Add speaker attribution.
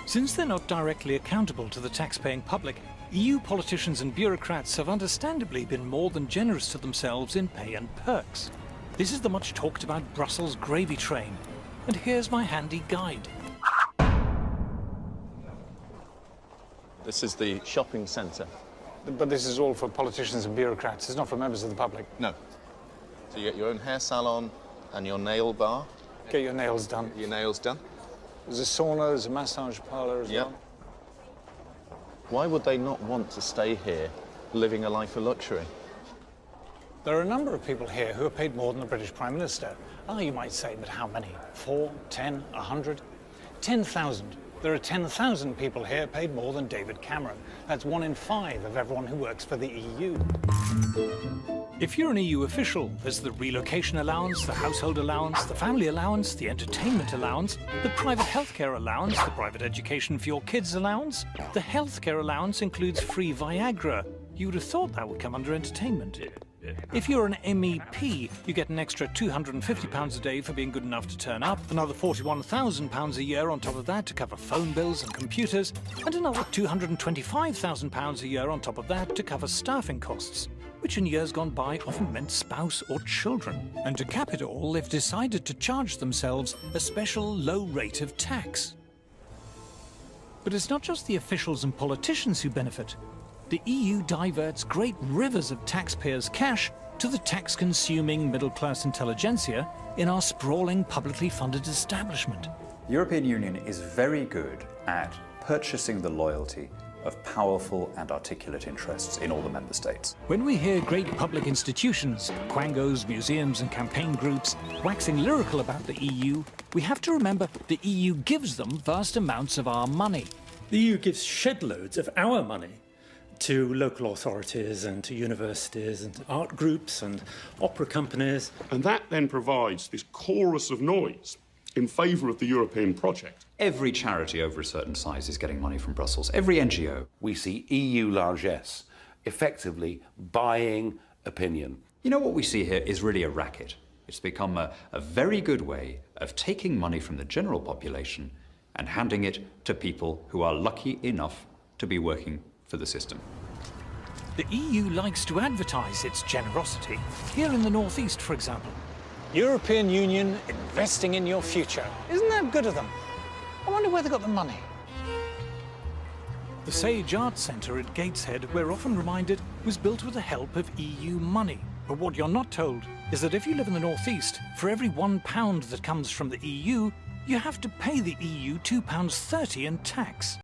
Speaker 1: Since they're not directly accountable to the tax-paying public, EU politicians and bureaucrats have understandably been more than generous to themselves in pay and perks. This is the much talked about Brussels gravy train. And here's my handy guide.
Speaker 2: This is the shopping centre.
Speaker 3: But this is all for politicians and bureaucrats. It's not for members of the public.
Speaker 2: No. So you get your own hair salon and your nail bar.
Speaker 3: Get your nails done.
Speaker 2: Your nails done.
Speaker 3: There's a sauna, there's a massage parlour as well.
Speaker 2: Why would they not want to stay here, living a life of luxury?
Speaker 3: There are a number of people here who are paid more than the British Prime Minister. Ah, you might say, but how many? 4, 10, 100? 10,000. There are 10,000 people here paid more than David Cameron. That's 1 in 5 of everyone who works for the EU.
Speaker 1: If you're an EU official, there's the relocation allowance, the household allowance, the family allowance, the entertainment allowance, the private healthcare allowance, the private education for your kids allowance. The healthcare allowance includes free Viagra. You would have thought that would come under entertainment. If you're an MEP, you get an extra £250 a day for being good enough to turn up, another £41,000 a year on top of that to cover phone bills and computers, and another £225,000 a year on top of that to cover staffing costs, which in years gone by often meant spouse or children. And to cap it all, they've decided to charge themselves a special low rate of tax. But it's not just the officials and politicians who benefit. The EU diverts great rivers of taxpayers' cash to the tax-consuming middle-class intelligentsia in our sprawling, publicly funded establishment.
Speaker 4: The European Union is very good at purchasing the loyalty of powerful and articulate interests in all the member states.
Speaker 1: When we hear great public institutions, quangos, museums and campaign groups waxing lyrical about the EU, we have to remember the EU gives them vast amounts of our money.
Speaker 5: The EU gives shed loads of our money to local authorities and to universities and to art groups and opera companies.
Speaker 6: And that then provides this chorus of noise in favour of the European project.
Speaker 4: Every charity over a certain size is getting money from Brussels, every NGO.
Speaker 7: We see EU largesse effectively buying opinion.
Speaker 4: You know, what we see here is really a racket. It's become a very good way of taking money from the general population and handing it to people who are lucky enough to be working for the system.
Speaker 1: The EU likes to advertise its generosity, here in the northeast, for example.
Speaker 3: European Union investing in your future. Isn't that good of them? I wonder where they got the money.
Speaker 1: The Sage Arts Centre at Gateshead, we're often reminded, was built with the help of EU money. But what you're not told is that if you live in the northeast, for every £1 that comes from the EU, you have to pay the EU £2.30 in tax.